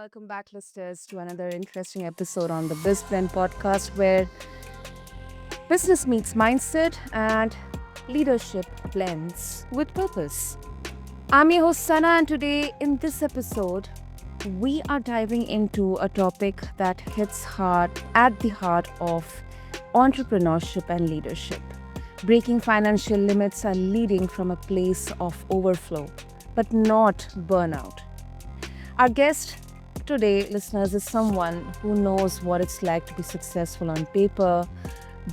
welcome back, listeners, to another interesting episode on the BizBlend podcast where business meets mindset and leadership blends with purpose. I'm your host, Sana, and today in this episode, we are diving into a topic that hits hard at the heart of entrepreneurship and leadership. Breaking financial limits and leading from a place of overflow, but not burnout. Our guest today, listeners, is someone who knows what it's like to be successful on paper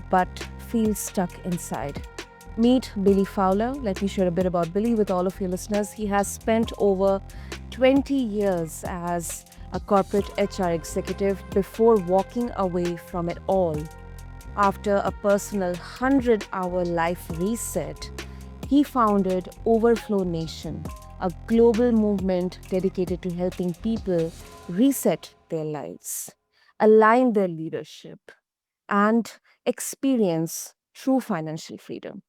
but feels stuck inside. Meet Billy Fowler. Let me share a bit about Billy with all of you listeners. He has spent over 20 years as a corporate HR executive before walking away from it all. After a personal 100-hour life reset, he founded Overflow Nation, a global movement dedicated to helping people reset their lives, align their leadership, and experience true financial freedom.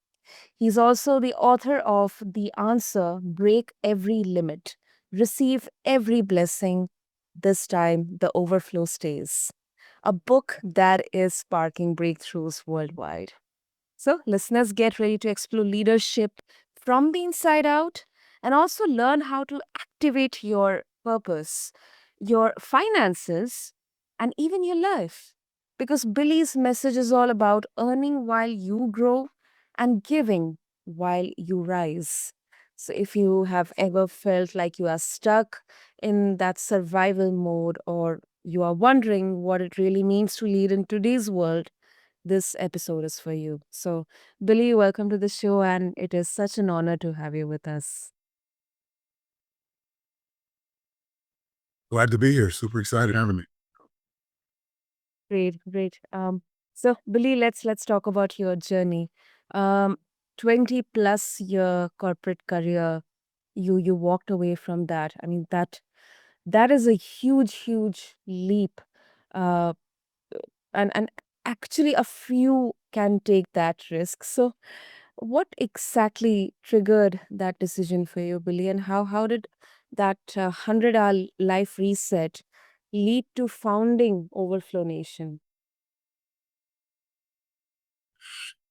He's also the author of The Answer: Break Every Limit, Receive Every Blessing, This Time the Overflow Stays, a book that is sparking breakthroughs worldwide. So, listeners, get ready to explore leadership from the inside out and also learn how to activate your purpose, your finances, and even your life. Because Billy's message is all about earning while you grow and giving while you rise. So, if you have ever felt like you are stuck in that survival mode or you are wondering what it really means to lead in today's world, this episode is for you. So, Billy, welcome to the show, and it is such an honor to have you with us. Glad to be here. Super excited having me. Great, great. So Billy, let's talk about your journey. Um, 20 plus year corporate career, you walked away from that. I mean, that is a huge leap. Uh, and actually a few can take that risk. So what exactly triggered that decision for you, Billy, and how did that 100-hour life reset lead to founding Overflow Nation?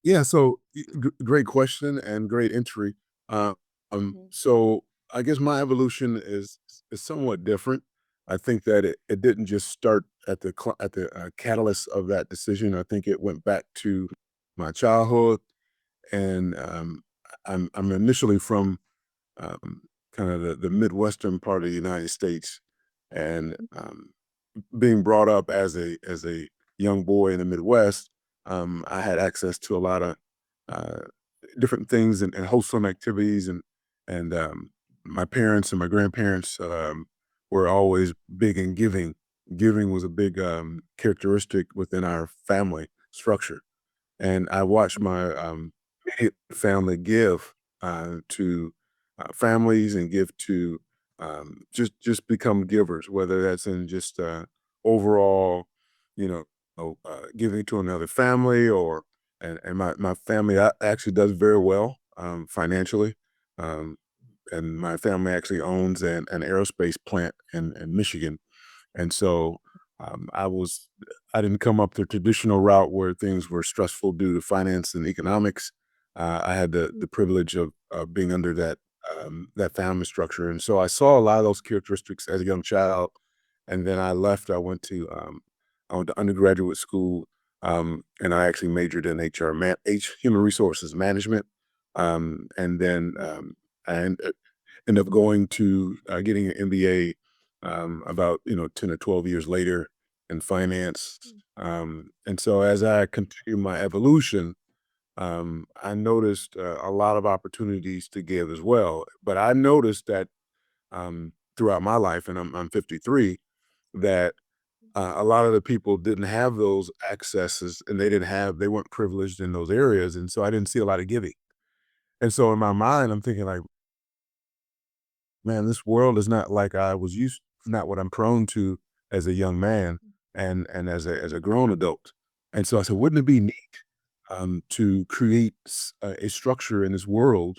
Yeah, so great question and great entry. Uh, Mm. so I guess my evolution is somewhat different. I think that it didn't just start at the catalyst of that decision. I think it went back to my childhood, and I'm initially from um, kind of the midwestern part of the United States, and being brought up as a young boy in the Midwest, I had access to a lot of uh, different things and wholesome activities, and my parents and my grandparents were always big in giving. Giving was a big characteristic within our family structure, and I watched my immediate family give to families and give to just become givers, whether that's in just overall, you know, giving to another family or and my family actually does very well financially. Um, and my family actually owns an aerospace plant in Michigan, and so I didn't come up the traditional route where things were stressful due to finance and economics. I had the privilege of being under that family structure, and so I saw a lot of those characteristics as a young child. And then I left. I went to undergraduate school, and I actually majored in human resources management, and then ended up going to getting an MBA about 10 or 12 years later in finance. And so as I continue my evolution, I noticed a lot of opportunities to give as well. But I noticed that throughout my life, and I'm 53, that a lot of the people didn't have those accesses, and they weren't privileged in those areas, and so I didn't see a lot of giving. And so in my mind, I'm thinking like, man, this world is not like I was used, not what I'm prone to as a young man and as a grown adult. And so I said, wouldn't it be neat to create a structure in this world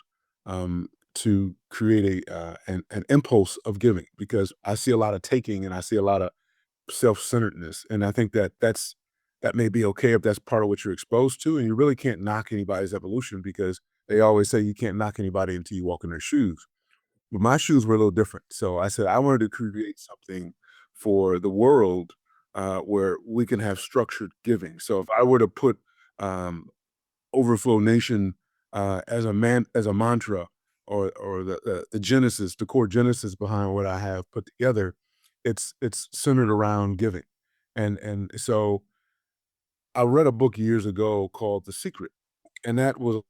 to create an impulse of giving, because I see a lot of taking and I see a lot of self-centeredness, and I think that that may be okay if that's part of what you're exposed to, and you really can't knock anybody's evolution, because they always say you can't knock anybody until you walk in their shoes. But my shoes were a little different, so I said I wanted to create something for the world, where we can have structured giving. So if I were to put um, Overflow Nation as a mantra, or the genesis, the core genesis behind what I have put together, it's centered around giving. And so I read a book years ago called The Secret, and that was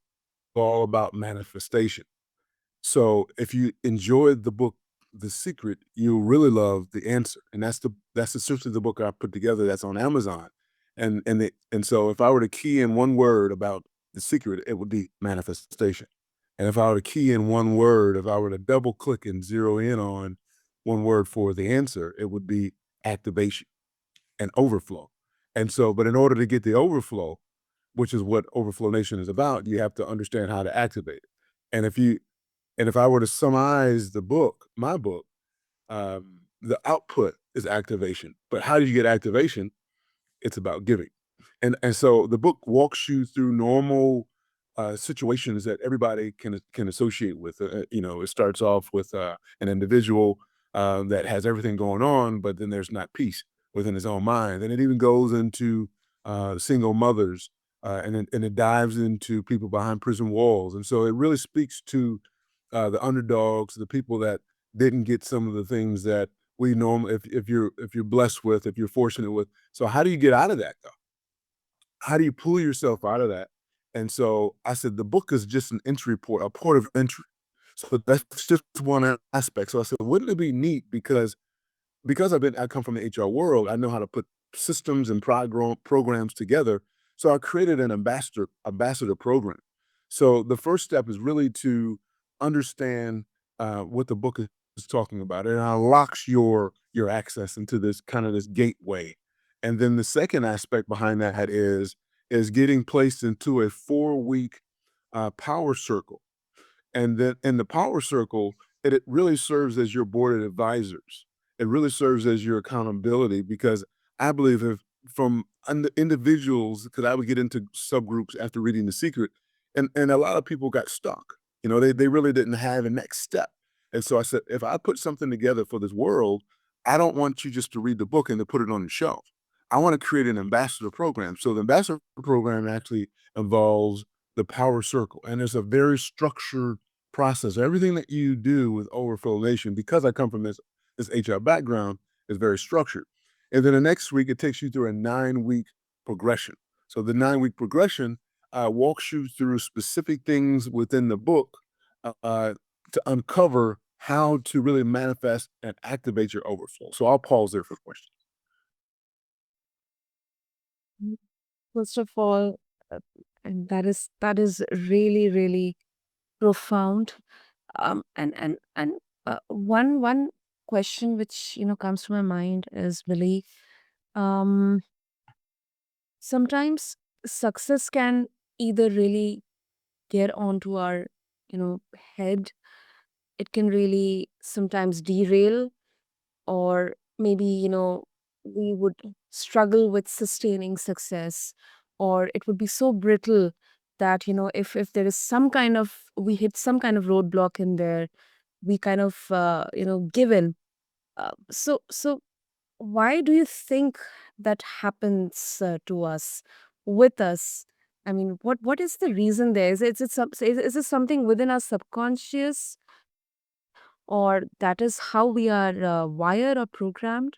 all about manifestation. So if you enjoyed the book The Secret, you'll really love The Answer, and that's essentially the book I put together that's on Amazon. And so if I were to key in one word about The Secret, it would be manifestation. And if I were to key in one word, if I were to double click and zero in on one word for The Answer, it would be activation and overflow. And so, but in order to get the overflow, which is what Overflow Nation is about, you have to understand how to activate it. And if I were to summarize my book, the output is activation. But how do you get activation? It's about giving. And so the book walks you through normal situations that everybody can associate with. It starts off with an individual that has everything going on, but then there's not peace within his own mind. And it even goes into single mothers, and it dives into people behind prison walls. And so it really speaks to the underdogs, the people that didn't get some of the things that we normally, if you're blessed with, if you're fortunate with. So how do you get out of that though? How do you pull yourself out of that? And so I said, the book is just an entry port, a port of entry. So that's just one aspect. So I said, wouldn't it be neat, because I come from the HR world, I know how to put systems and programs together. So I created an ambassador program. So the first step is really to understand what the book is talking about. It unlocks your access into this kind of this gateway. And then the second aspect behind that is getting placed into a 4-week power circle. And then in the power circle, it really serves as your board of advisors. It really serves as your accountability, because I believe if from individuals, because I would get into subgroups after reading The Secret, and a lot of people got stuck. They really didn't have a next step. And so I said, if I put something together for this world, I don't want you just to read the book and to put it on the shelf. I want to create an ambassador program. So the ambassador program actually involves the power circle, and it's a very structured process. Everything that you do with Overflow Nation, because I come from this HR background, is very structured. And then the next week, it takes you through a 9-week progression. So the 9-week progression walks you through specific things within the book to uncover how to really manifest and activate your overflow. So I'll pause there for questions. Mm. First of all, uh, and that is really really profound. And one question which comes to my mind is, Billy, um, sometimes success can either really get onto our head. It can really sometimes derail, or maybe we would struggle with sustaining success, or it would be so brittle that if there is some kind of we hit some kind of roadblock in there, we kind of give in. So why do you think that happens to us, with us? I mean, what is the reason there? Is it something within our subconscious, or that is how we are wired or programmed?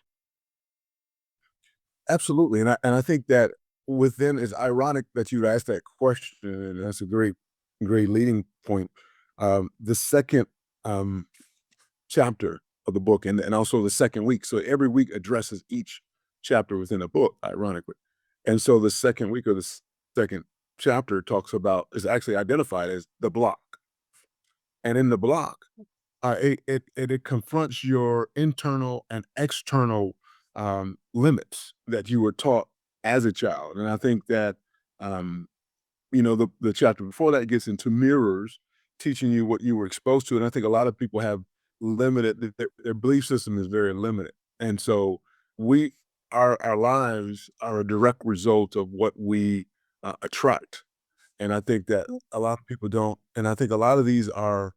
Absolutely, and I think that within, it's ironic that you asked that question, and that's a great leading point. The second um, chapter of the book, and also the second week. So every week addresses each chapter within a book, ironically. And so the second week, or the second chapter, talks about, is actually identified as the block. And in the block, it confronts your internal and external limits that you were taught as a child. And I think that um, the chapter before that gets into mirrors, teaching you what you were exposed to. And I think a lot of people have limited their belief system is very limited. And so we our lives are a direct result of what we attract. And I think that a lot of people don't. And I think a lot of these are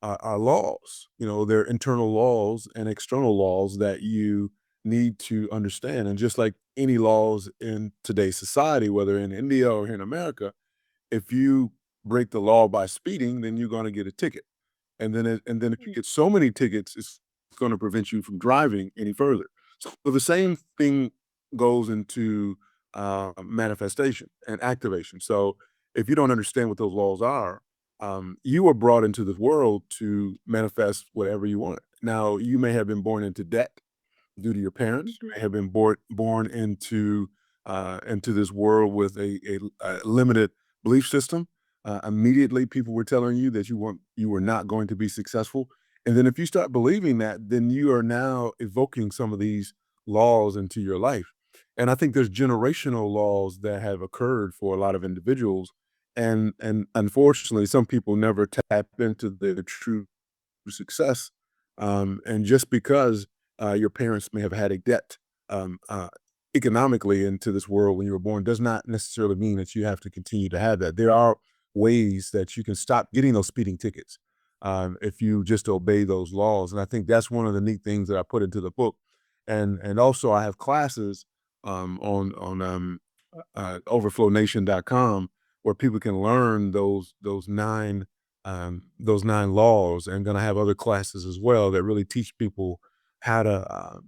laws. You know, they're internal laws and external laws that you need to understand. And just like any laws in today's society, whether in India or here in America, if you break the law by speeding, then you're going to get a ticket. And then if you get so many tickets, it's going to prevent you from driving any further. So the same thing goes into manifestation and activation. So if you don't understand what those laws are, you were brought into this world to manifest whatever you want. Now, you may have been born into debt due to your parents. You may have been born into this world with a limited belief system. Immediately, people were telling you that you were not going to be successful, and then if you start believing that, then you are now evoking some of these laws into your life. And I think there's generational laws that have occurred for a lot of individuals, and unfortunately, some people never tap into their true success. And just because your parents may have had a debt um, uh, economically into this world when you were born does not necessarily mean that you have to continue to have that. There are ways that you can stop getting those speeding tickets if you just obey those laws. And I think that's one of the neat things that I put into the book. And also I have classes on overflownation.com where people can learn those 9 laws, and gonna have other classes as well that really teach people how to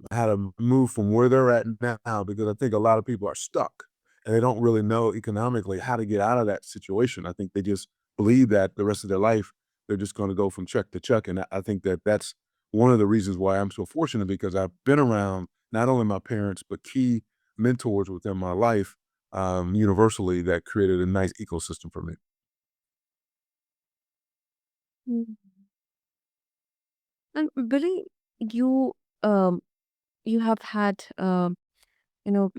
move from where they're at now, because I think a lot of people are stuck, and they don't really know economically how to get out of that situation. I think they just believe that the rest of their life, they're just gonna go from check to check, and I think that that's one of the reasons why I'm so fortunate, because I've been around not only my parents, but key mentors within my life, universally, that created a nice ecosystem for me. Mm. And Billy, you um you have had your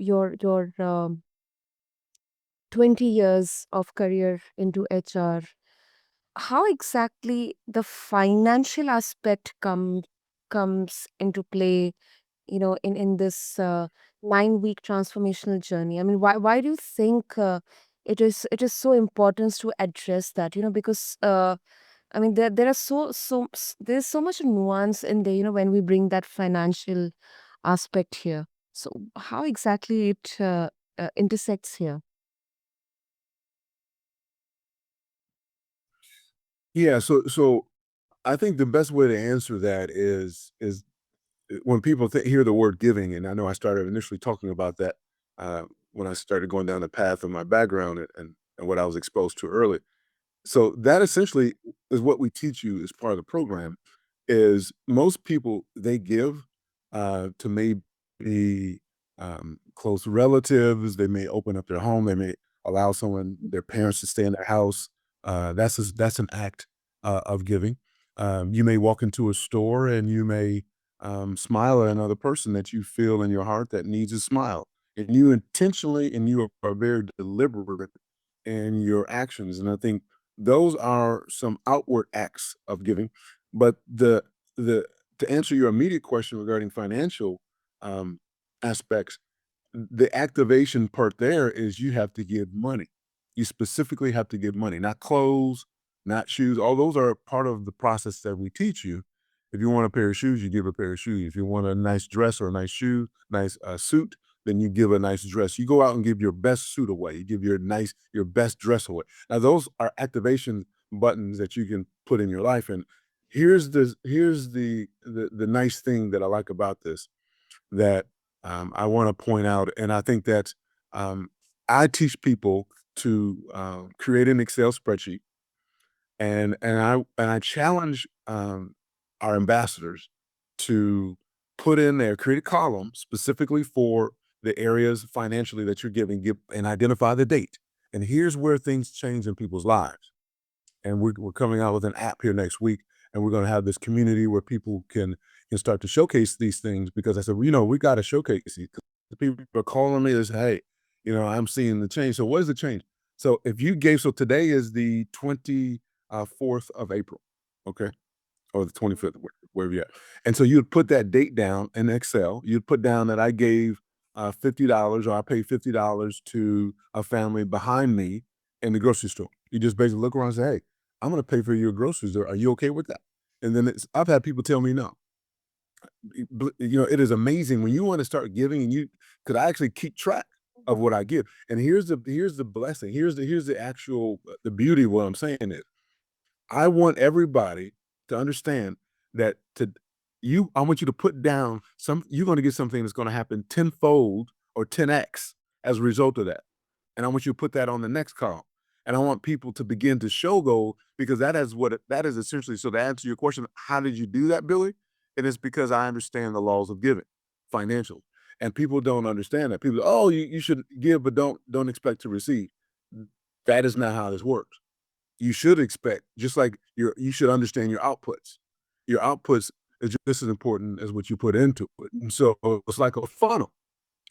20 years of career into HR. How exactly the financial aspect comes into play, in this 9-week transformational journey? I mean, why do you think it is so important to address that? Because I mean, there are there's so much nuance in there, when we bring that financial aspect here. So how exactly it intersects here? Yeah, so I think the best way to answer that is when people hear the word giving, and I know I started initially talking about that when I started going down the path of my background and what I was exposed to early. So that essentially is what we teach you as part of the program. Is most people, they give to maybe close relatives. They may open up their home. They may allow someone, their parents, to stay in their house. That's an act of giving. You may walk into a store and you may smile at another person that you feel in your heart that needs a smile, and you intentionally and you are very deliberate in your actions. And I think those are some outward acts of giving. But the to answer your immediate question regarding financial um, aspects, the activation part there is you have to give money. You specifically have to give money, not clothes, not shoes. All those are part of the process that we teach you. If you want a pair of shoes, you give a pair of shoes. If you want a nice dress or a nice shoe, nice suit, then you give a nice dress. You go out and give your best suit away. You give your best dress away. Now those are activation buttons that you can put in your life. And here's the nice thing that I like about this, that I want to point out, and I think that um, I teach people to create an Excel spreadsheet, and I challenge our ambassadors to put in there, create a column specifically for the areas financially that you're giving, give and identify the date. And here's where things change in people's lives. And we're coming out with an app here next week, and we're going to have this community where people can start to showcase these things, because I said, well, we got to showcase these. 'Cause the people are calling me and say, hey, I'm seeing the change. So what is the change? So if you gave, so today is the 20 4th of April, okay, or the 25th, wherever you're at. And so you'd put that date down in Excel. You'd put down that I gave $50 or I paid $50 to a family behind me in the grocery store. You just basically look around and say, hey, I'm going to pay for your groceries. Are you okay with that? And then I've had people tell me no. It is amazing when you want to start giving and you could actually keep track of what I give. And here's the blessing. Here's the actual the beauty of what I'm saying is I want everybody to understand that I want you to put down you're going to get something that's going to happen tenfold or 10x as a result of that. And I want you to put that on the next column. And I want people to begin to show goal because that is essentially. So to answer your question, how did you do that, Billy? It is because I understand the laws of giving, financial, and people don't understand that. People, oh, you should give, but don't expect to receive. That is not how this works. You should expect, just like you should understand your outputs. Your outputs is just as important as what you put into it. And so it's like a funnel.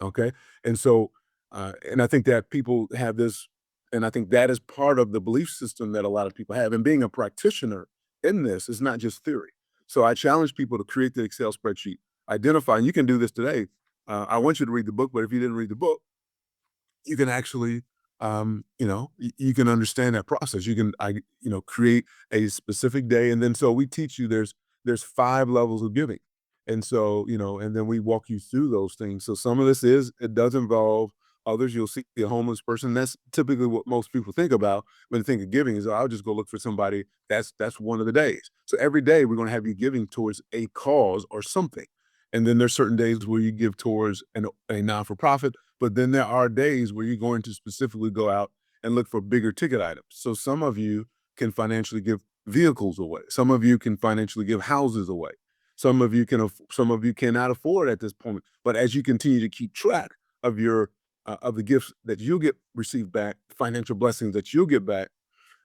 Okay. And so, and I think that people have this, and I think that is part of the belief system that a lot of people have. And being a practitioner in this is not just theory. So I challenge people to create the Excel spreadsheet, identify, and you can do this today. I want you to read the book, but if you didn't read the book, you can actually you can understand that process. You can create a specific day, and then so we teach you there's 5 levels of giving. And so and then we walk you through those things. So some of this it does involve others. You'll see a homeless person. That's typically what most people think about when they think of giving is, "Oh, I'll just go look for somebody." That's one of the days. So every day we're going to have you giving towards a cause or something. And then there's certain days where you give towards a non-for-profit, but then there are days where you're going to specifically go out and look for bigger ticket items. So some of you can financially give vehicles away. Some of you can financially give houses away. Some of you cannot afford at this point. But as you continue to keep track of of the gifts that you'll get received back, financial blessings that you'll get back,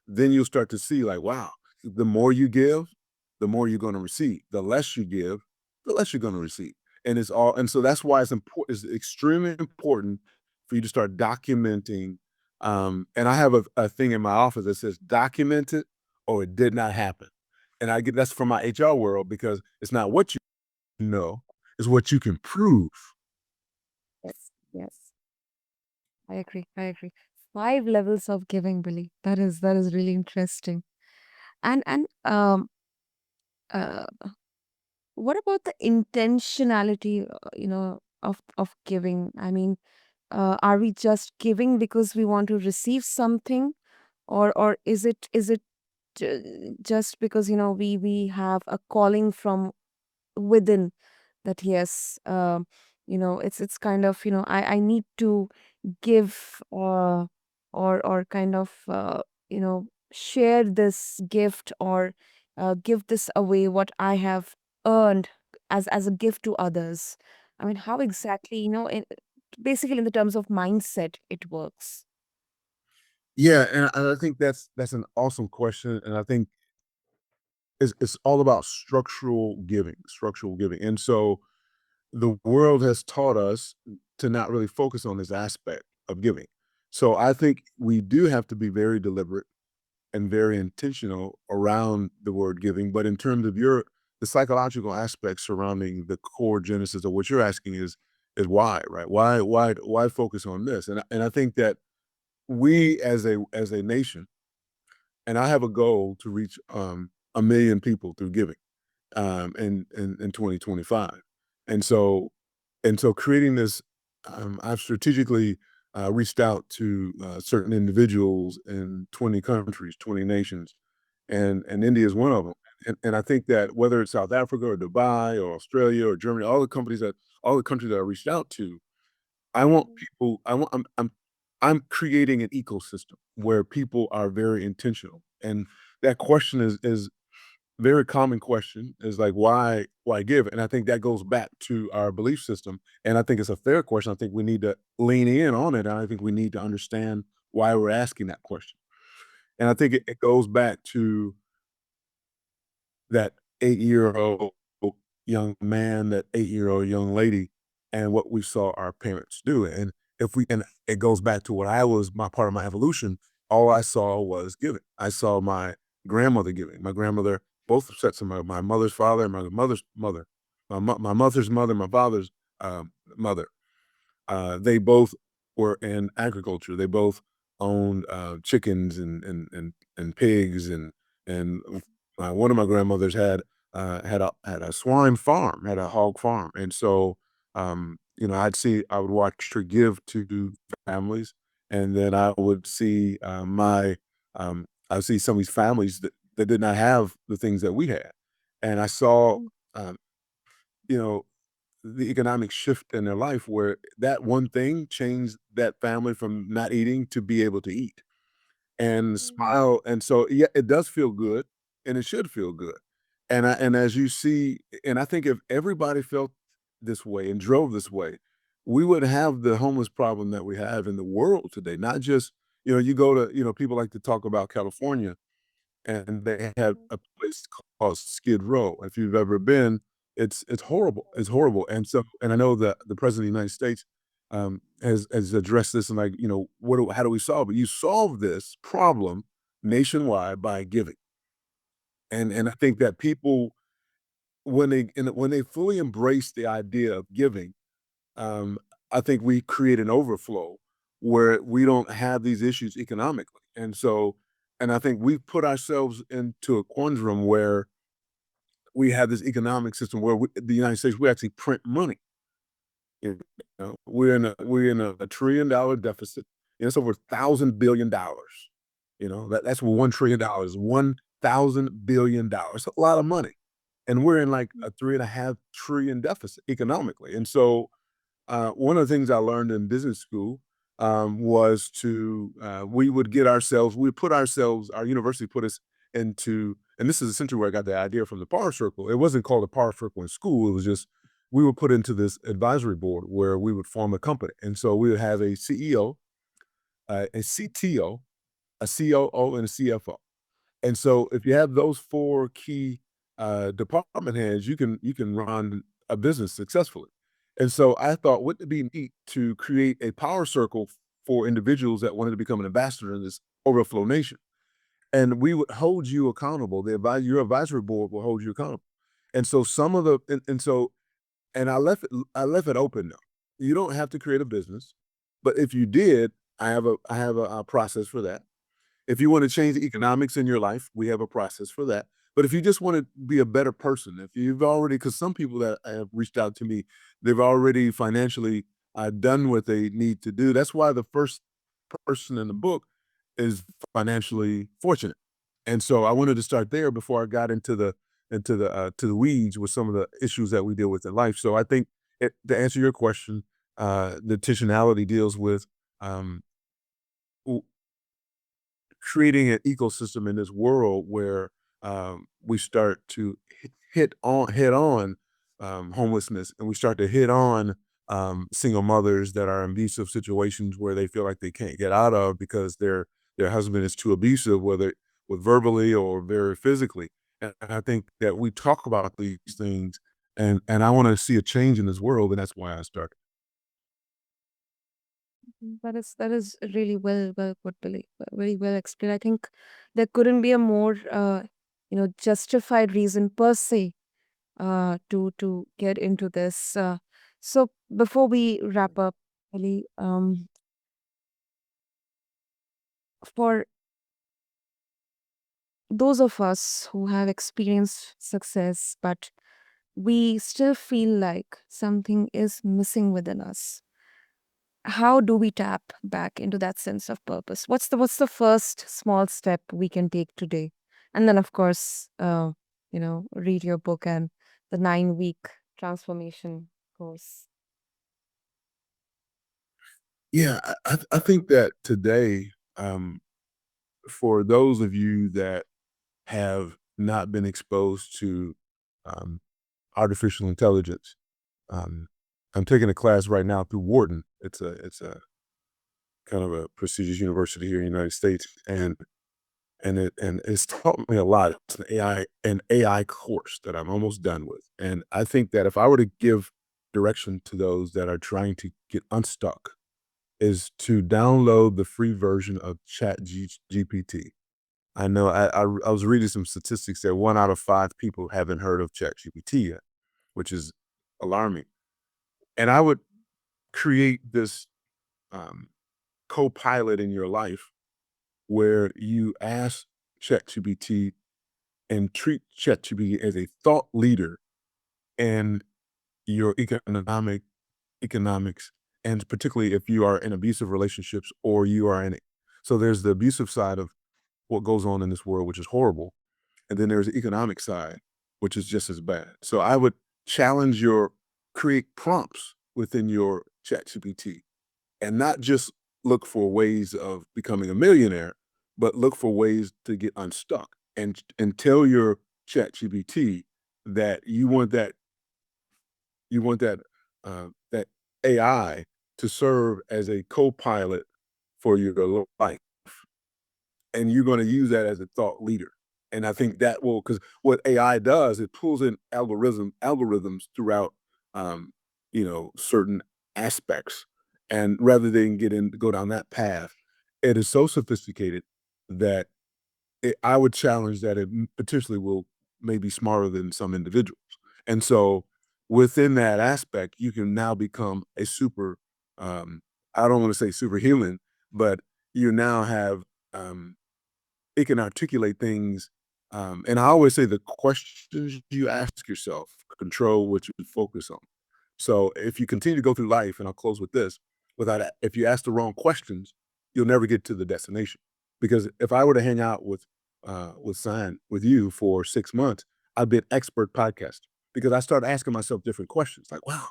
then you'll start to see like, wow, the more you give, the more you're going to receive. The less you give, the less you're going to receive. And so that's why it's important. It's extremely important for you to start documenting. And I have a thing in my office that says document it or it did not happen. And I get that's from my HR world because it's not what you know, it's what you can prove. Yes, yes. I agree. I agree. 5 levels of giving, Billy. That is really interesting. And uh, what about the intentionality, of giving? I mean, are we just giving because we want to receive something, or is it just because we have a calling from within that yes, it's kind of I need to give or kind of share this gift or give this away what I have earned as a gift to others. I mean, how exactly basically in the terms of mindset it works. Yeah, and I think that's an awesome question. And I think it's all about structural giving. And so the world has taught us to not really focus on this aspect of giving. So I think we do have to be very deliberate and very intentional around the word giving. But in terms of the psychological aspects surrounding the core genesis of what you're asking is why, right? Why focus on this? And I think that we as a nation, and I have a goal to reach 1 million people through giving in 2025. And so creating this, I've strategically reached out to certain individuals in 20 countries, 20 nations, and India is one of them. And I think that whether it's South Africa or Dubai or Australia or Germany, all the countries that I reached out to, I want people, I'm creating an ecosystem where people are very intentional. And that question is very common question is like why give? And I think that goes back to our belief system. And I think it's a fair question. I think we need to lean in on it. And I think we need to understand why we're asking that question. And I think it goes back to that 8-year-old young man, that 8-year-old young lady, and what we saw our parents do. And it goes back to what I was my part of my evolution. All I saw was giving. I saw grandmother giving. My grandmother, both sets of my mother's father and my mother's mother, my mother's mother, my father's mother. They both were in agriculture. They both owned chickens and pigs and one of my grandmothers had a swine farm, had a hog farm, and so I would watch her give to families, and then I would see I would see some of these families that did not have the things that we had, and I saw um, you know the economic shift in their life where that one thing changed that family from not eating to be able to eat and smile. And so, yeah, it does feel good and it should feel good. And as you see, and I think if everybody felt this way and drove this way, we would have the homeless problem that we have in the world today. Not just, you go to, people like to talk about California and they had a place called Skid Row. If you've ever been, it's horrible. It's horrible. And so, and I know that the president of the United States has addressed this and like, how do we solve it? You solve this problem nationwide by giving. And I think that people when they fully embrace the idea of giving, um, I think we create an overflow where we don't have these issues economically. And so, and I think we've put ourselves into a quandrum where we have this economic system where the United States, we actually print money. We're in a $1 trillion deficit. It's over $1,000 billion. That's $1 trillion, $1,000 billion. A lot of money, and we're in like a 3.5 trillion deficit economically. And so, one of the things I learned in business school was we would put ourselves, our university put us into, and this is essentially where I got the idea from the power circle. It wasn't called a power circle in school. It was just, we were put into this advisory board where we would form a company. And so we would have a CEO, a CTO, a COO, and a CFO. And so if you have those four key department heads, you can run a business successfully. And so I thought, wouldn't it be neat to create a power circle for individuals that wanted to become an ambassador in this Overflow Nation? And we would hold you accountable. Your advisory board will hold you accountable. And so some of the and so and I left it open though. You don't have to create a business, but if you did, I have a process for that. If you want to change the economics in your life, we have a process for that. But if you just want to be a better person, if you've already, because some people that have reached out to me, they've already financially done what they need to do. That's why the first person in the book is financially fortunate. And so I wanted to start there before I got into the weeds with some of the issues that we deal with in life. So I think to answer your question, the intentionality deals with um, creating an ecosystem in this world where we start to hit on homelessness, and we start to hit on single mothers that are in abusive situations where they feel like they can't get out of because their husband is too abusive, whether with verbally or very physically. And I think that we talk about these things, and I want to see a change in this world, and that's why I started. That is really well put, Billy. Very well explained. I think there couldn't be a more justified reason per se to get into this. So before we wrap up, Billy, for those of us who have experienced success, but we still feel like something is missing within us, how do we tap back into that sense of purpose? What's the first small step we can take today? And then of course, read your book and the 9-week transformation course. Yeah, I think that today, for those of you that have not been exposed to um, artificial intelligence. Um, I'm taking a class right now through Wharton. It's a kind of a prestigious university here in the United States, and it's taught me a lot. It's an AI course that I'm almost done with, and I think that if I were to give direction to those that are trying to get unstuck, is to download the free version of Chat GPT. I know I was reading some statistics that 1 out of 5 people haven't heard of ChatGPT yet, which is alarming. And I would create this um, co-pilot in your life where you ask ChatGPT and treat ChatGPT as a thought leader in your economics, and particularly if you are in abusive relationships or you are in. So there's the abusive side of what goes on in this world, which is horrible. And then there's the economic side, which is just as bad. So I would challenge your create prompts within your ChatGPT and not just look for ways of becoming a millionaire, but look for ways to get unstuck and tell your ChatGPT that that AI to serve as a co-pilot for your life, and you're going to use that as a thought leader. And I think that will, because what AI does, it pulls in algorithms throughout, um, certain aspects, and rather than go down that path, it is so sophisticated that I would challenge that it potentially will maybe smarter than some individuals. And so within that aspect, you can now become a super, um, I don't want to say superhuman, but you now have, um, it can articulate things. And I always say the questions you ask yourself control what you focus on. So if you continue to go through life, and I'll close with this, if you ask the wrong questions, you'll never get to the destination. Because if I were to hang out with you for 6 months, I'd be an expert podcaster because I started asking myself different questions. Like, wow,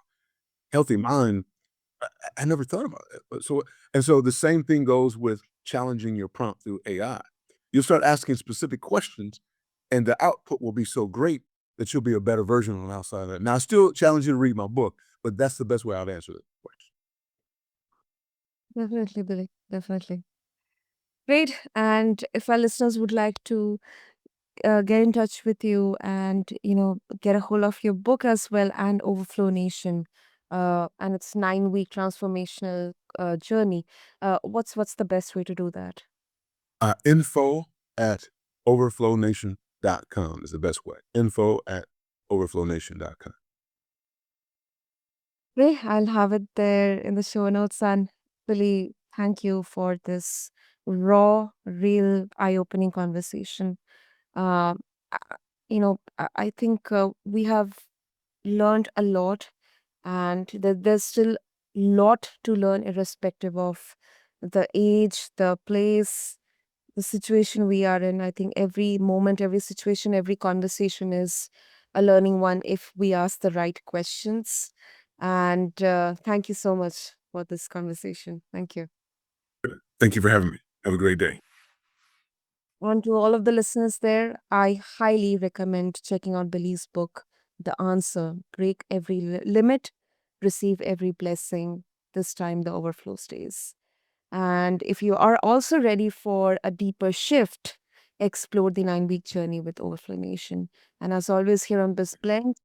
healthy mind, I never thought about it. So the same thing goes with challenging your prompt through AI. You'll start asking specific questions, and the output will be so great that you'll be a better version on the outside of that. Now, I still challenge you to read my book, but that's the best way I've answered it. Definitely, Billy. Definitely. Great. And if our listeners would like to get in touch with you and get a hold of your book as well, and Overflow Nation, and its 9-week transformational journey, what's the best way to do that? Info at overflownation.com is the best way. Info at overflownation.com. Okay, I'll have it there in the show notes. And really, thank you for this raw, real, eye-opening conversation. Uh, I- I think we have learned a lot, and there's still a lot to learn, irrespective of the age, the place, the situation we are in. I think every moment, every situation, every conversation is a learning one if we ask the right questions. And thank you so much for this conversation. Thank you. Thank you for having me. Have a great day. And to all of the listeners there, I highly recommend checking out Billy's book, The Answer: Break Every Limit, Receive Every Blessing. This time, the overflow stays. And if you are also ready for a deeper shift, explore the 9-week journey with Overflow Nation. And as always, here on BizBlend,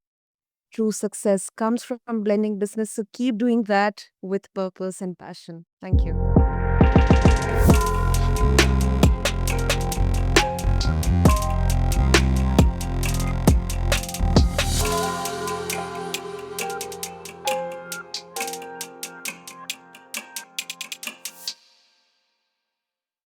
true success comes from blending business. So keep doing that with purpose and passion. Thank you.